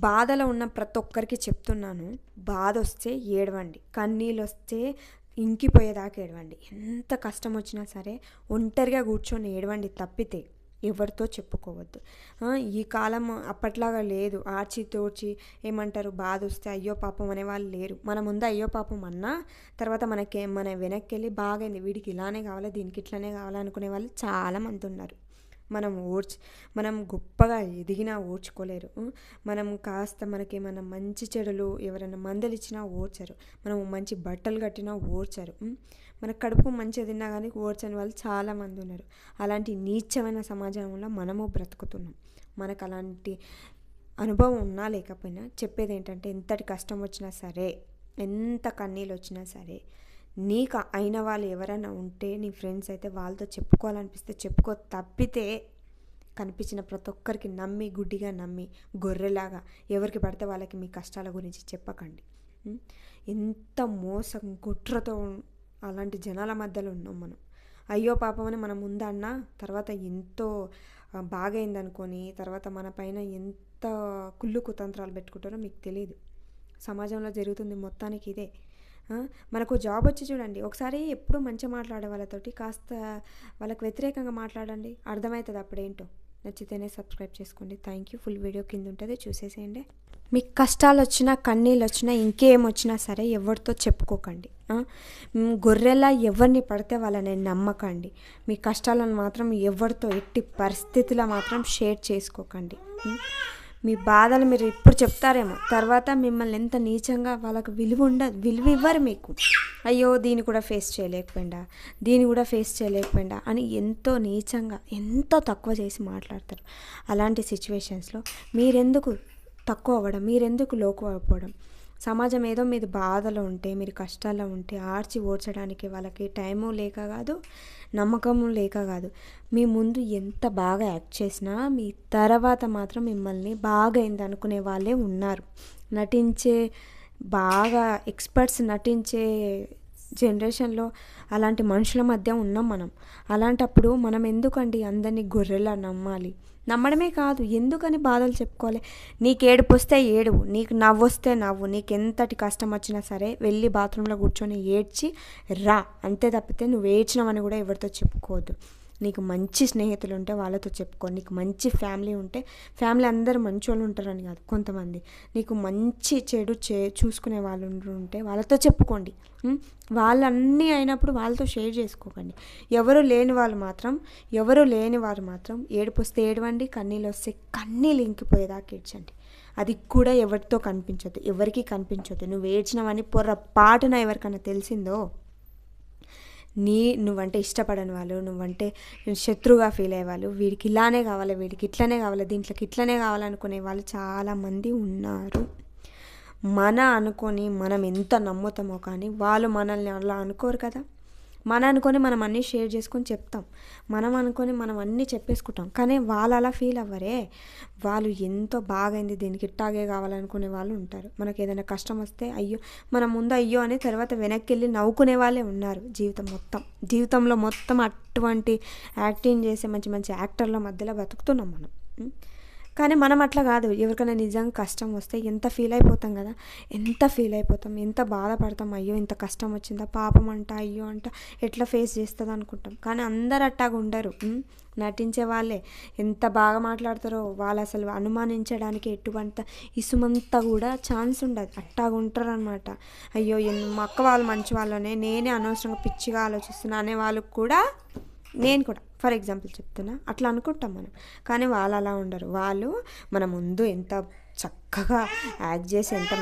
బాధలో ఉన్న ప్రతి ఒక్కరికి చెప్తున్నాను. బాధొస్తే ఏడవండి. కన్నీళ్ళొస్తే ఇంకిపోయేదాకా ఏడవండి. ఎంత కష్టం వచ్చినా సరే ఒంటరిగా కూర్చొని ఏడవండి తప్పితే ఎవరితో చెప్పుకోవద్దు. ఈ కాలం అప్పట్లాగా లేదు. ఆర్చి తోడ్చి ఏమంటారు, బాధొస్తే అయ్యో పాపం అనేవాళ్ళు లేరు. మన ముందు అయ్యో పాపం అన్నా తర్వాత మన వెనక్కెళ్ళి బాగైంది, వీడికి ఇలానే కావాలి, దీనికి ఇట్లానే కావాలనుకునే వాళ్ళు చాలామంది ఉన్నారు. మనం గొప్పగా ఎదిగినా ఓర్చుకోలేరు. మనం కాస్త మనకేమన్నా మంచి చెడులు ఎవరైనా మందలిచ్చినా ఓర్చరు. మనం మంచి బట్టలు కట్టినా ఓర్చరు. మన కడుపు మంచిగా తిన్నా కానీ ఓర్చని వాళ్ళు చాలామంది ఉన్నారు. అలాంటి నీచమైన సమాజంలో మనము బ్రతుకుతున్నాం. మనకు అలాంటి అనుభవం ఉన్నా లేకపోయినా చెప్పేది ఏంటంటే, ఎంతటి కష్టం వచ్చినా సరే, ఎంత కన్నీళ్ళు వచ్చినా సరే, నీకు అయిన వాళ్ళు ఎవరైనా ఉంటే నీ ఫ్రెండ్స్ అయితే వాళ్ళతో చెప్పుకోవాలనిపిస్తే చెప్పుకో తప్పితే కనిపించిన ప్రతి ఒక్కరికి నమ్మి గుడ్డిగా నమ్మి గొర్రెలాగా ఎవరికి పడితే వాళ్ళకి మీ కష్టాల గురించి చెప్పకండి. ఎంత మోసం కుట్రతో అలాంటి జనాల మధ్యలో ఉన్నాం మనం. అయ్యో పాపం అని మనం ముందన్నా తర్వాత ఎంతో బాగైందనుకొని తర్వాత మన పైన ఎంత కుళ్ళు కుతంత్రాలు పెట్టుకుంటారో మీకు తెలియదు. సమాజంలో జరుగుతుంది మొత్తానికి ఇదే. మనకు జాబ్ వచ్చి చూడండి, ఒకసారి ఎప్పుడు మంచిగా మాట్లాడే వాళ్ళతోటి కాస్త వాళ్ళకి వ్యతిరేకంగా మాట్లాడండి, అర్థమవుతుంది అప్పుడేంటో. నచ్చితేనే సబ్స్క్రైబ్ చేసుకోండి. Thank you. ఫుల్ వీడియో కింద ఉంటుంది, చూసేసేయండి. మీకు కష్టాలు వచ్చినా కన్నీళ్ళు వచ్చినా ఇంకేం వచ్చినా సరే ఎవరితో చెప్పుకోకండి. గొర్రెలా ఎవరిని పడితే వాళ్ళని నమ్మకండి. మీ కష్టాలను మాత్రం ఎవరితో ఎట్టి పరిస్థితిలో మాత్రం షేర్ చేసుకోకండి. మీ బాధలు మీరు ఇప్పుడు చెప్తారేమో, తర్వాత మిమ్మల్ని ఎంత నీచంగా వాళ్ళకు విలువ ఇవ్వరు మీకు. అయ్యో దీన్ని కూడా ఫేస్ చేయలేకపోయిందా అని ఎంతో నీచంగా ఎంతో తక్కువ చేసి మాట్లాడతారు. అలాంటి సిచ్యువేషన్స్లో మీరెందుకు తక్కువ అవ్వడం, మీరెందుకు లోకు అయిపోవడం? సమాజం ఏదో మీరు బాధలో ఉంటే, మీరు కష్టాల్లో ఉంటే ఆర్చి ఓడ్చడానికి వాళ్ళకి టైము లేక కాదు, నమ్మకము లేక కాదు. మీ ముందు ఎంత బాగా యాక్ట్ చేసినా మీ తర్వాత మాత్రం మిమ్మల్ని బాగైంది అనుకునే వాళ్ళే ఉన్నారు. బాగా ఎక్స్పర్ట్స్ నటించే జనరేషన్లో అలాంటి మనుషుల మధ్య ఉన్నాం మనం. అలాంటప్పుడు మనం ఎందుకండి అందరినీ గొర్రెలా నమ్మాలి? నమ్మడమే కాదు, ఎందుకని బాధలు చెప్పుకోవాలి? నీకు ఏడుపు వస్తే ఏడువు, నీకు నవ్వు వస్తే నవ్వు, నీకు ఎంతటి కష్టం వచ్చినా సరే వెళ్ళి బాత్రూంలో కూర్చొని ఏడ్చి రా, అంతే తప్పితే నువ్వు ఏడ్చినావని కూడా ఎవరితో చెప్పుకోవద్దు. నీకు మంచి స్నేహితులు ఉంటే వాళ్ళతో చెప్పుకో. నీకు మంచి ఫ్యామిలీ ఉంటే, ఫ్యామిలీ అందరూ మంచి వాళ్ళు ఉంటారని కాదు, కొంతమంది నీకు మంచి చెడు చూసుకునే వాళ్ళు ఉంటే వాళ్ళతో చెప్పుకోండి. వాళ్ళన్నీ అయినప్పుడు వాళ్ళతో షేర్ చేసుకోకండి. ఎవరు లేని వారు మాత్రం ఏడుపు వస్తే ఏడవండి, కన్నీళ్ళు వస్తే కన్నీళ్ళు ఇంకిపోయేదాకా ఏడ్చండి. అది కూడా ఎవరితో కనిపించదు, ఎవరికి కనిపించదు. నువ్వు ఏడ్చినవని పొర్రపాటున ఎవరికైనా తెలిసిందో, నువ్వంటే ఇష్టపడని వాళ్ళు, నువ్వంటే శత్రువుగా ఫీల్ అయ్యేవాళ్ళు, వీడికి ఇలానే కావాలి, వీడికి ఇట్లనే కావాలి, దీంట్లోకి ఇట్లనే కావాలనుకునే వాళ్ళు చాలామంది ఉన్నారు. మనం ఎంత నమ్ముతామో కానీ వాళ్ళు మనల్ని అలా అనుకోరు కదా. అనుకొని మనం అన్నీ షేర్ చేసుకొని చెప్తాం, మనం అన్నీ చెప్పేసుకుంటాం. కానీ వాళ్ళు అలా ఫీల్ అవ్వరే. వాళ్ళు ఎంతో బాగైంది, దీనికి ఇట్టాగే కావాలనుకునే వాళ్ళు ఉంటారు. మనకి ఏదైనా కష్టం వస్తే అయ్యో, మన ముందు అయ్యో అని తర్వాత వెనక్కి వెళ్ళి నవ్వుకునే వాళ్ళే ఉన్నారు. జీవితంలో మొత్తం అటువంటి యాక్టింగ్ చేసే మంచి మంచి యాక్టర్ల మధ్యలో బతుకుతున్నాం మనం. కానీ మనం అట్లా కాదు. ఎవరికైనా నిజంగా కష్టం వస్తే ఎంత ఫీల్ అయిపోతాం, ఎంత బాధపడతాం. అయ్యో ఇంత కష్టం వచ్చిందా, పాపం అంట, అయ్యో అంట, ఎట్లా ఫేస్ చేస్తుంది అనుకుంటాం. కానీ అందరు అట్టాగా ఉండరు. నటించే వాళ్ళే ఎంత బాగా మాట్లాడతారో వాళ్ళు అసలు అనుమానించడానికి ఎటువంటి ఇసుమంతా కూడా ఛాన్స్ ఉండదు. అట్టాగా ఉంటారు అనమాట. అయ్యో మా అక్క వాళ్ళు మంచి వాళ్ళనే, నేనే అనవసరంగా పిచ్చిగా ఆలోచిస్తున్నా అనే వాళ్ళకు కూడా నేను కూడా ఫర్ ఎగ్జాంపుల్ చెప్తున్నా, అట్లా అనుకుంటాం మనం. కానీ వాళ్ళు అలా ఉండరు. వాళ్ళు మన ముందు ఎంత చక్కగా యాక్ట్ చేసి ఎంత